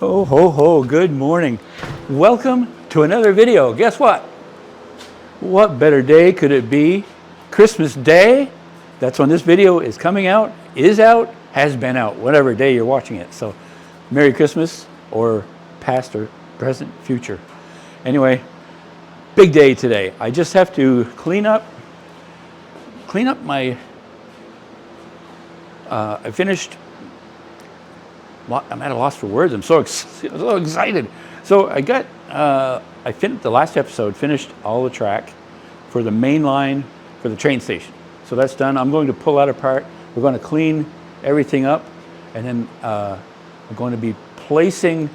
Oh, ho, ho, good morning. Welcome to another video. Guess what? What better day could it be? Christmas Day. That's when this video is coming out, is out, has been out, whatever day you're watching it. So, Merry Christmas, or past or present, future. Anyway, big day today. I just have to clean up my, I finished, I'm at a loss for words. I'm so excited. So I got, the last episode, finished all the track for the main line for the train station. So that's done. I'm going to pull that apart. We're going to clean everything up, and then we're going to be placing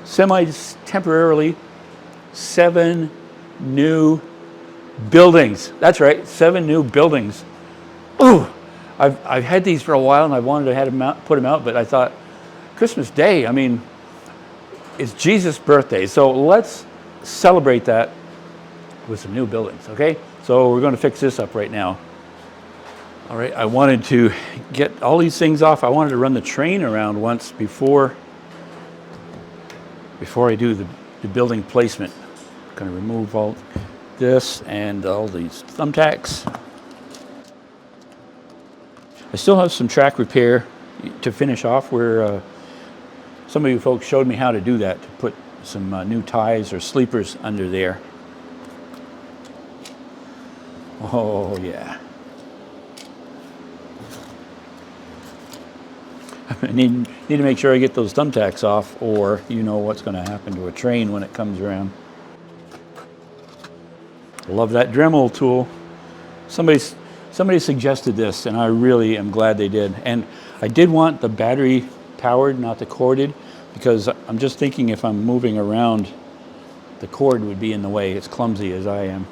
semi-temporarily 7 new buildings. That's right, 7 new buildings. Ooh, I've had these for a while, and I wanted to have them out, put them out, but I thought, Christmas Day, I mean, it's Jesus' birthday, so let's celebrate that with some new buildings, okay? So we're going to fix this up right now. All right, I wanted to get all these things off. I wanted to run the train around once before I do the building placement. I'm going to remove all this and all these thumbtacks. I still have some track repair to finish off where some of you folks showed me how to do that, to put some new ties or sleepers under there. Oh, yeah. I need to make sure I get those thumbtacks off, or you know what's going to happen to a train when it comes around. I love that Dremel tool. Somebody suggested this, and I really am glad they did. And I did want the battery powered, not the corded, because I'm just thinking if I'm moving around, the cord would be in the way. It's clumsy as I am.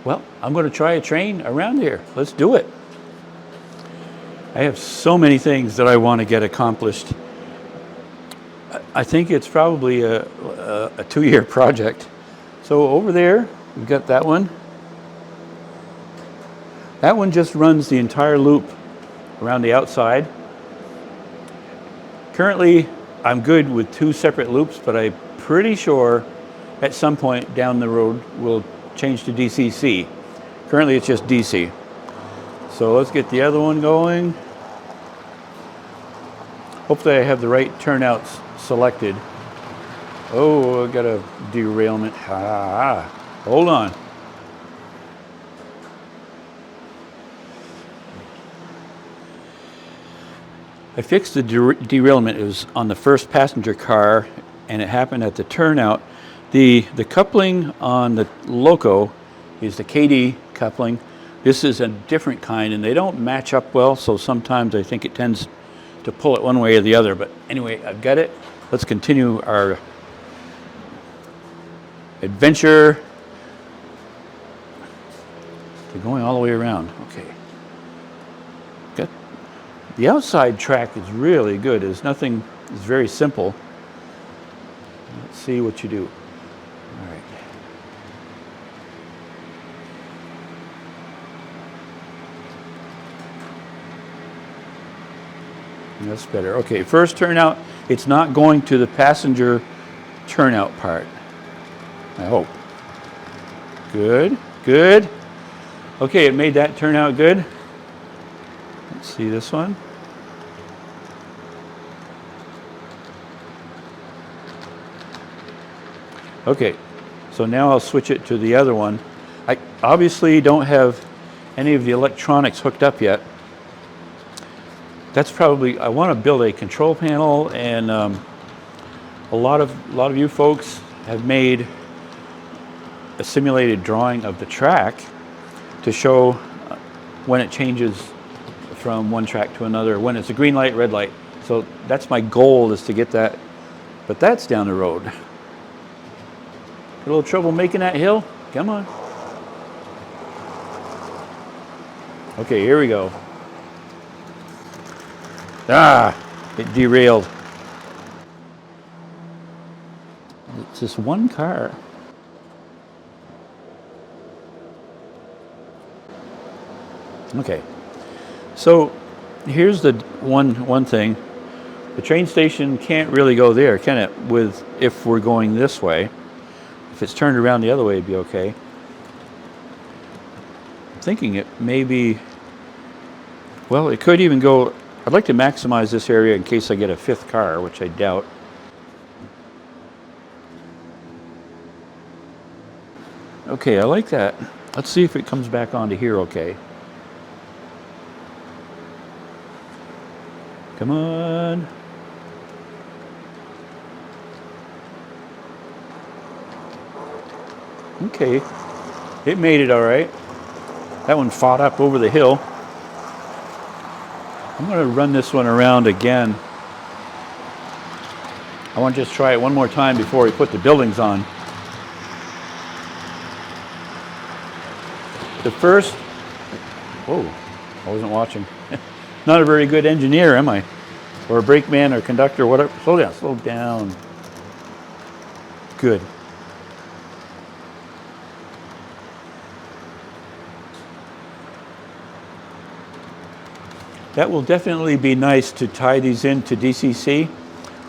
Well, I'm going to try a train around here. Let's do it. I have so many things that I want to get accomplished. I think it's probably a 2-year project. So over there, we've got that one. That one just runs the entire loop around the outside. Currently, I'm good with 2 separate loops, but I'm pretty sure at some point down the road we'll change to DCC. Currently, it's just DC. So let's get the other one going. Hopefully I have the right turnouts selected. Oh, I got a derailment. Hold on. I fixed the derailment. It was on the first passenger car, and it happened at the turnout. The coupling on the Loco is the KD coupling. This is a different kind, and they don't match up well, so sometimes I think it tends to pull it one way or the other. But anyway, I've got it. Let's continue our adventure. They're going all the way around. Okay. Got the outside track is really good. It's very simple. Let's see what you do. All right. That's better. Okay, first turnout, it's not going to the passenger turnout part. I hope. Good, good. Okay, it made that turn out good. Let's see this one. Okay, so now I'll switch it to the other one. I obviously don't have any of the electronics hooked up yet. That's probably, I want to build a control panel, and a lot of you folks have made a simulated drawing of the track to show when it changes from one track to another, when it's a green light, red light. So that's my goal, is to get that, but that's down the road. Got a little trouble making that hill? Come on. Okay, here we go. It derailed. It's just one car. Okay, So here's the one thing. The train station can't really go there, can it? If we're going this way. If it's turned around the other way, it'd be okay. I'm thinking it maybe, well, it could even go, I'd like to maximize this area in case I get a fifth car, which I doubt. Okay, I like that. Let's see if it comes back onto here okay. Come on. Okay, it made it all right. That one fought up over the hill. I'm going to run this one around again. I want to just try it one more time before we put the buildings on. The first, whoa, I wasn't watching. Not a very good engineer, am I? Or a brakeman or conductor, whatever. Slow down, slow down. Good. That will definitely be nice to tie these into DCC.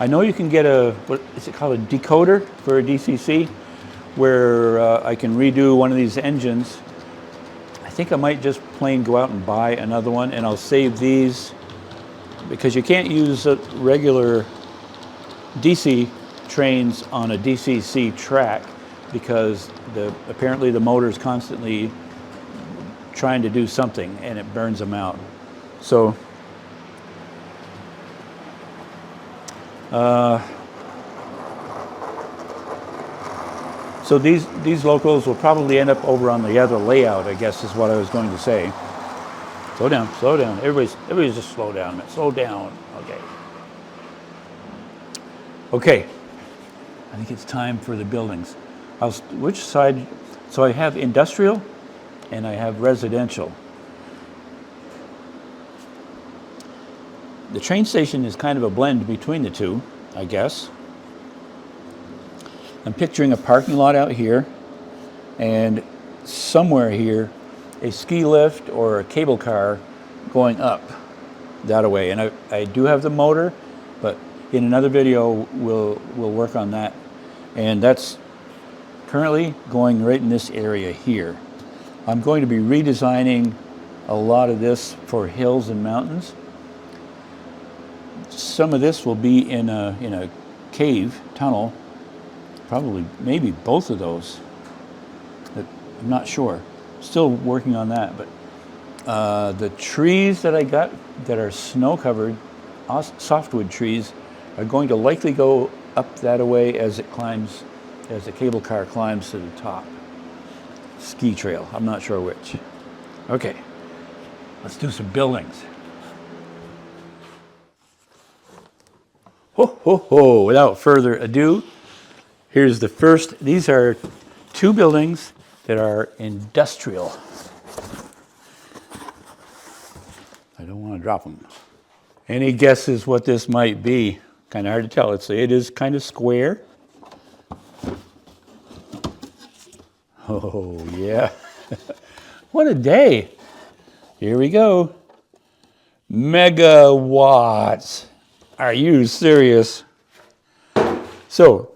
I know you can get what is it called, a decoder for a DCC, where I can redo one of these engines. I think I might just plain go out and buy another one, and I'll save these, because you can't use regular DC trains on a DCC track, because apparently the motor is constantly trying to do something and it burns them out. So these locals will probably end up over on the other layout, I guess is what I was going to say. Slow down, slow down. Everybody's just slow down, man. Slow down. Okay. Okay. I think it's time for the buildings. Which side? So I have industrial and I have residential. The train station is kind of a blend between the two, I guess. I'm picturing a parking lot out here, and somewhere here, a ski lift or a cable car going up that way. And I do have the motor, but in another video, we'll work on that. And that's currently going right in this area here. I'm going to be redesigning a lot of this for hills and mountains. Some of this will be in a cave tunnel, probably maybe both of those. I'm not sure. Still working on that, but the trees that I got that are snow covered, softwood trees, are going to likely go up that way as the cable car climbs to the top. Ski trail, I'm not sure which. Okay, let's do some buildings. Ho, ho, ho. Without further ado, here's the first. These are two buildings that are industrial. I don't want to drop them. Any guesses what this might be? Kind of hard to tell. It is kind of square. Oh, yeah. What a day. Here we go. Megawatts. Are you serious? So,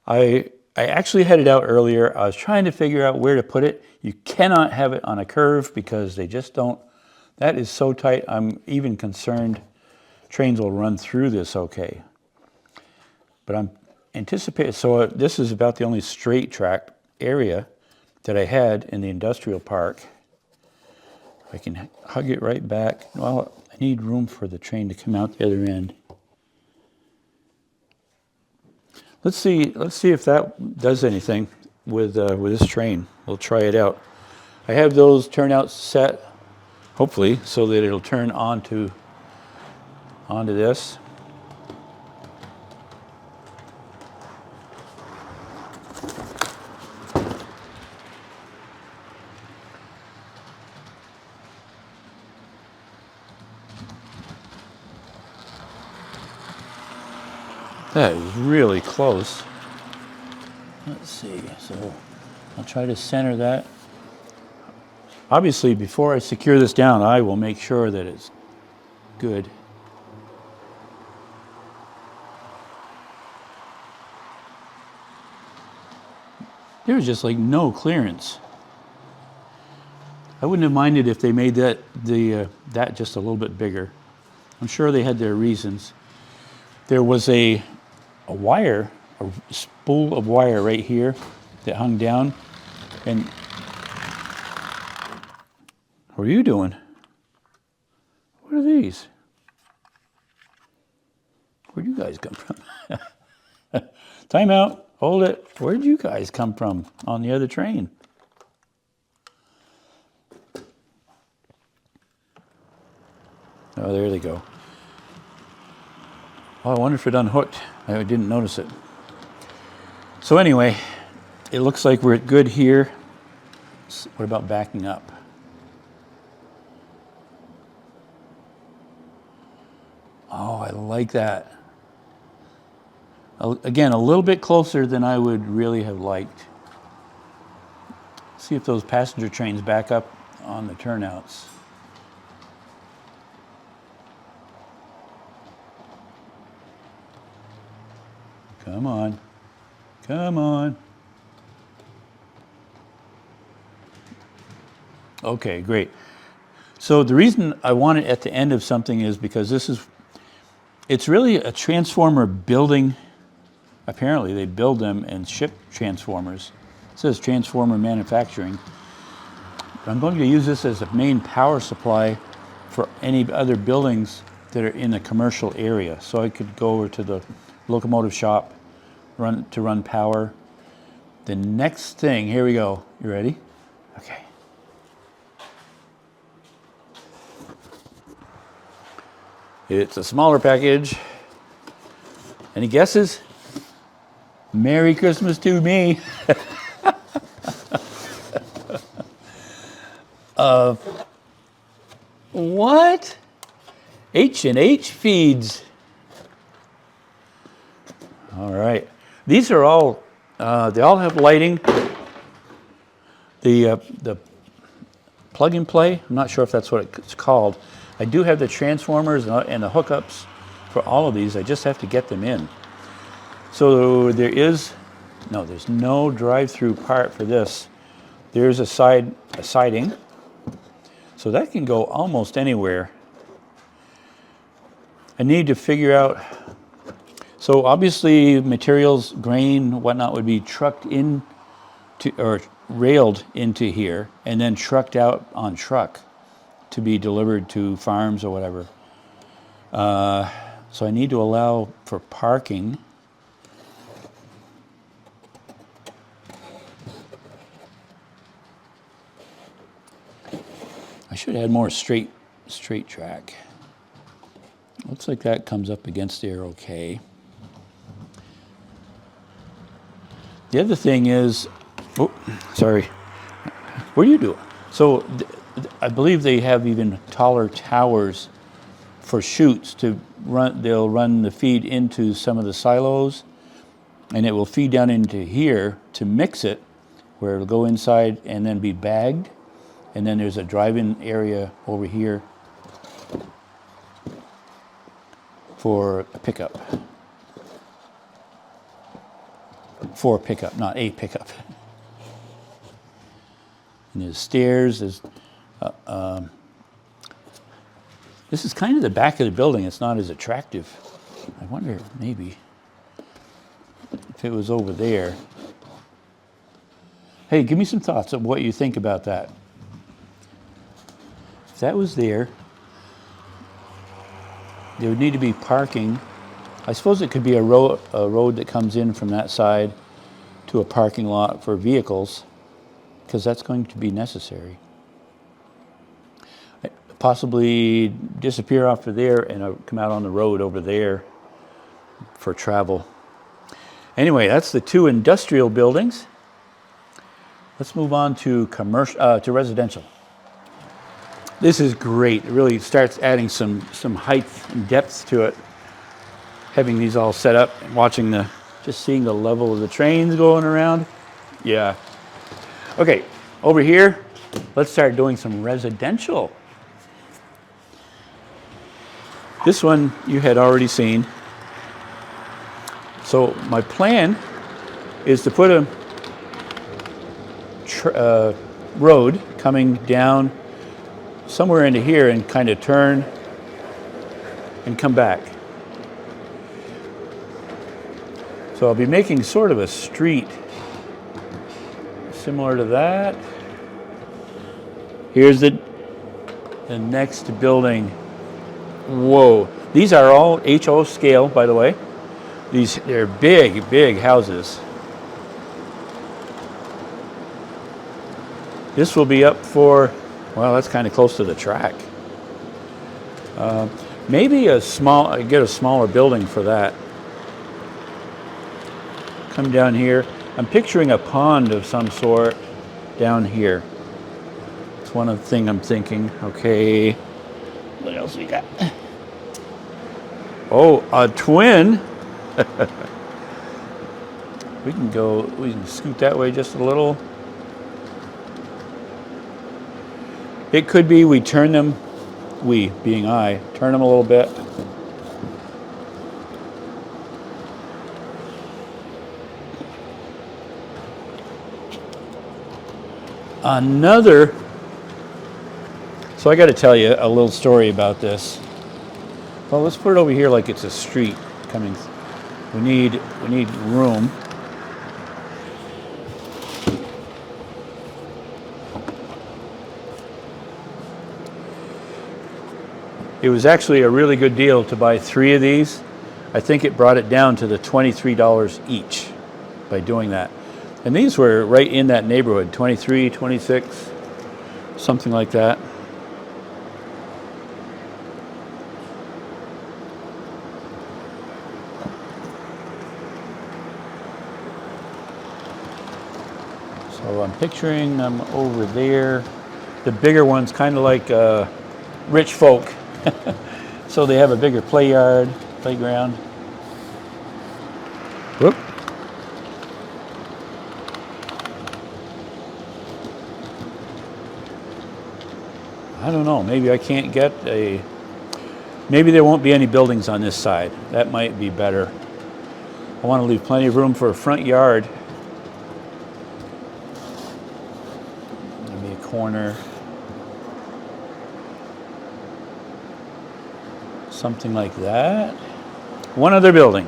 I actually headed out earlier. I was trying to figure out where to put it. You cannot have it on a curve because they just don't. That is so tight. I'm even concerned trains will run through this okay. But I'm anticipating, so this is about the only straight track area that I had in the industrial park. I can hug it right back. Well, I need room for the train to come out the other end. Let's see if that does anything with this train. We'll try it out. I have those turnout set, hopefully, so that it'll turn onto this. That is really close. Let's see, so I'll try to center that. Obviously, before I secure this down, I will make sure that it's good. There's just like no clearance. I wouldn't have minded if they made that just a little bit bigger. I'm sure they had their reasons. There was a wire, a spool of wire right here that hung down. And what are you doing? What are these? Where'd you guys come from? Time out. Hold it. Where'd you guys come from on the other train? Oh, there they go. Oh, I wonder if it unhooked. I didn't notice it. So anyway, it looks like we're good here. What about backing up? Oh, I like that. Again, a little bit closer than I would really have liked. See if those passenger trains back up on the turnouts. Come on. Come on. Okay, great. So the reason I want it at the end of something is because it's really a transformer building. Apparently they build them and ship transformers. It says transformer manufacturing. I'm going to use this as a main power supply for any other buildings that are in a commercial area. So I could go over to the locomotive shop, to run power. The next thing, here we go. You ready? Okay. It's a smaller package. Any guesses? Merry Christmas to me. What? H&H feeds. All right. These are all, they all have lighting. The plug and play, I'm not sure if that's what it's called. I do have the transformers and the hookups for all of these. I just have to get them in. So there's no drive-through part for this. There's a siding. So that can go almost anywhere. I need to figure out, so obviously materials, grain, whatnot would be trucked in or railed into here and then trucked out on truck to be delivered to farms or whatever. So I need to allow for parking. I should add more straight track. Looks like that comes up against there okay. The other thing is, oh, sorry. What are you doing? So I believe they have even taller towers for chutes to run. They'll run the feed into some of the silos, and it will feed down into here to mix it, where it'll go inside and then be bagged. And then there's a drive-in area over here for a pickup. For pickup, not a pickup. And there's stairs. There's, this is kind of the back of the building. It's not as attractive. I wonder maybe if it was over there. Hey, give me some thoughts of what you think about that. If that was there would need to be parking. I suppose it could be a road that comes in from that side to a parking lot for vehicles, because that's going to be necessary. Possibly disappear off of there and come out on the road over there for travel. Anyway, that's the two industrial buildings. Let's move on to to residential. This is great. It really starts adding some height and depth to it. Having these all set up and watching just seeing the level of the trains going around. Yeah. Okay, over here, let's start doing some residential. This one you had already seen. So my plan is to put a road coming down somewhere into here and kind of turn and come back. So I'll be making sort of a street similar to that. Here's the next building. Whoa, these are all HO scale, by the way. They're big, big houses. This will be up for, well, that's kind of close to the track. Maybe get a smaller building for that. Come down here. I'm picturing a pond of some sort down here. It's one of the things I'm thinking. Okay, what else we got? Oh, a twin. We can scoot that way just a little. It could be we turn them, we being I, turn them a little bit. So I got to tell you a little story about this. Well, let's put it over here like it's a street coming. We need room. It was actually a really good deal to buy 3 of these. I think it brought it down to the $23 each by doing that. And these were right in that neighborhood, 23, 26, something like that. So I'm picturing them over there. The bigger ones kind of like rich folk. So they have a bigger playground. Whoop. I don't know, maybe I can't get maybe there won't be any buildings on this side. That might be better. I want to leave plenty of room for a front yard. Maybe a corner. Something like that. One other building.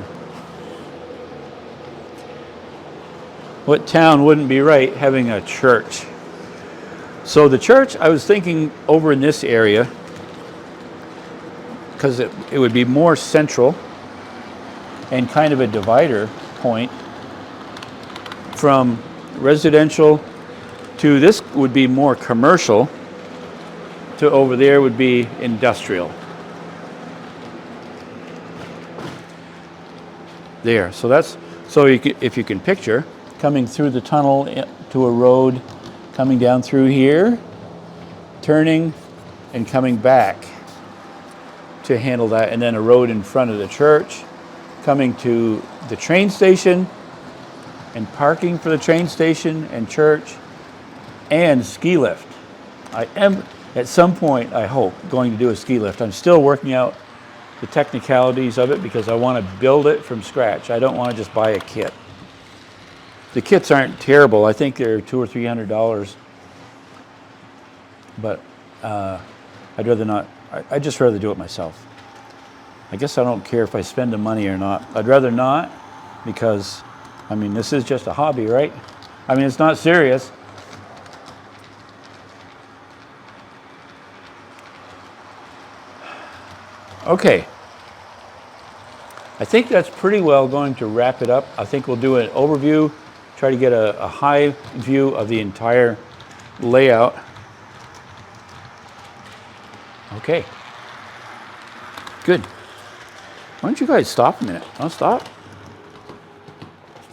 What town wouldn't be right having a church? So the church, I was thinking over in this area, because it would be more central and kind of a divider point from residential to this would be more commercial, to over there would be industrial. There, so if you can picture coming through the tunnel to a road, coming down through here, turning and coming back to handle that, and then a road in front of the church, coming to the train station and parking for the train station and church and ski lift. I am at some point, I hope, going to do a ski lift. I'm still working out the technicalities of it because I want to build it from scratch. I don't want to just buy a kit. The kits aren't terrible. I think they're $200 or $300, but I'd rather not. I'd just rather do it myself. I guess I don't care if I spend the money or not. I'd rather not, because I mean, this is just a hobby, right? I mean, it's not serious. Okay, I think that's pretty well going to wrap it up. I think we'll do an overview, try to get a high view of the entire layout. Okay, good. Why don't you guys stop a minute? I'll stop.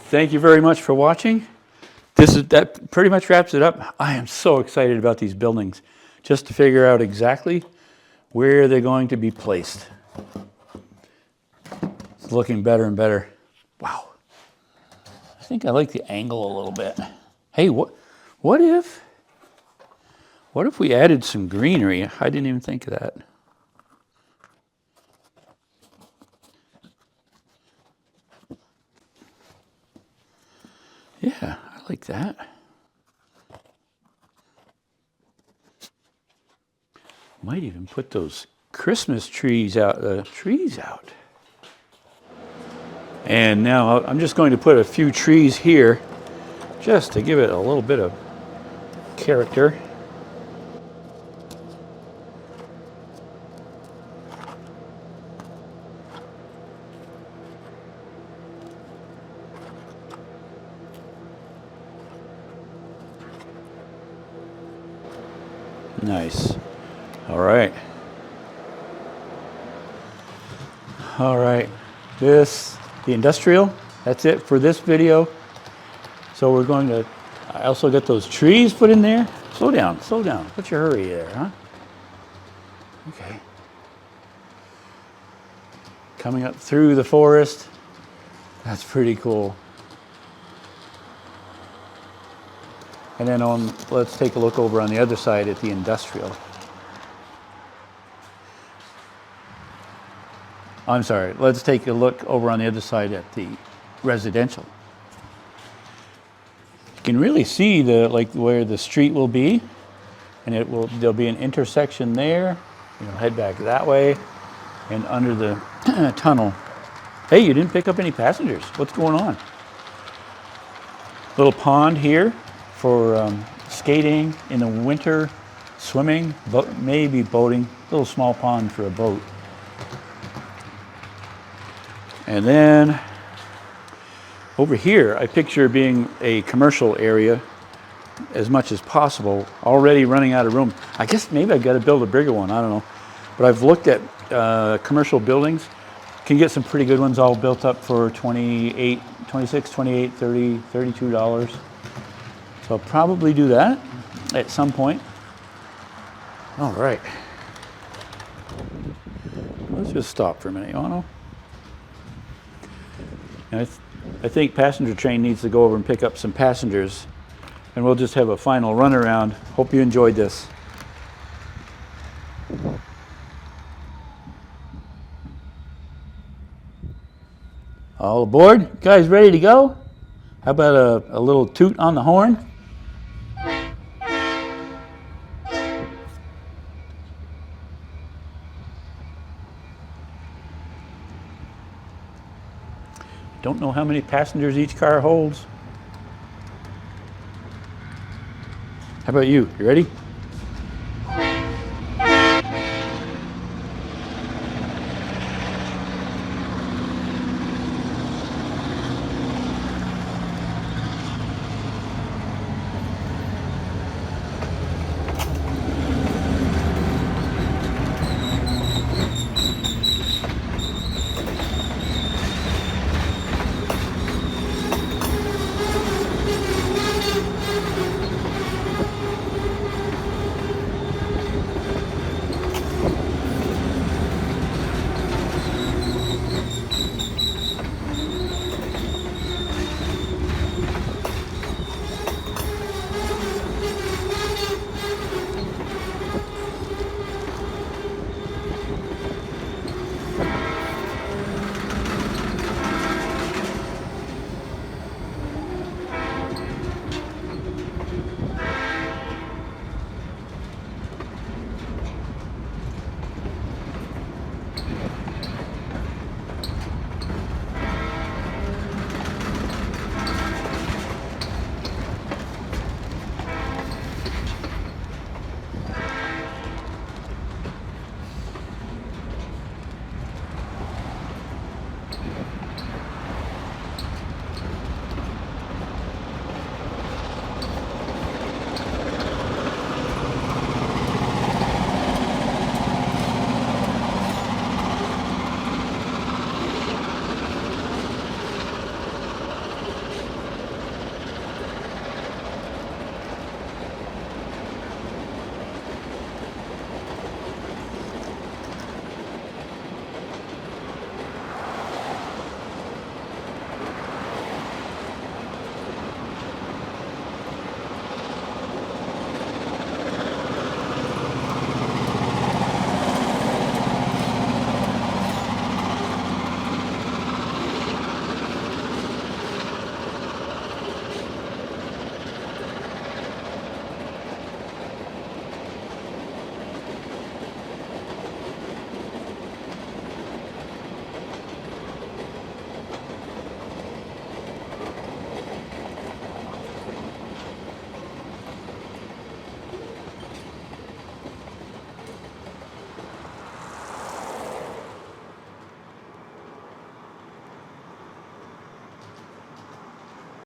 Thank you very much for watching. That pretty much wraps it up. I am so excited about these buildings, just to figure out exactly where they're going to be placed. It's looking better and better. Wow. I think I like the angle a little bit. Hey, what if What if we added some greenery? I didn't even think of that. Yeah, I like that. Might even put those Christmas trees out, And now I'm just going to put a few trees here just to give it a little bit of character. Nice. All right. All right. The industrial, that's it for this video. So we're going to, I also got those trees put in there. Slow down, slow down. What's your hurry there, huh? Okay. Coming up through the forest. That's pretty cool. And then let's take a look over on the other side at the industrial. I'm sorry, let's take a look over on the other side at the residential. You can really see where the street will be, and there'll be an intersection there. Head back that way and under the tunnel. Hey, you didn't pick up any passengers. What's going on? Little pond here for skating in the winter, swimming, maybe boating. Little small pond for a boat. And then over here, I picture being a commercial area as much as possible, already running out of room. I guess maybe I've got to build a bigger one, I don't know. But I've looked at commercial buildings. Can get some pretty good ones all built up for $26, $28, $30, $32. So I'll probably do that at some point. All right. Let's just stop for a minute, Yano. I think passenger train needs to go over and pick up some passengers, and we'll just have a final run around. Hope you enjoyed this. All aboard? You guys ready to go? How about a little toot on the horn? Don't know how many passengers each car holds. How about you? You ready?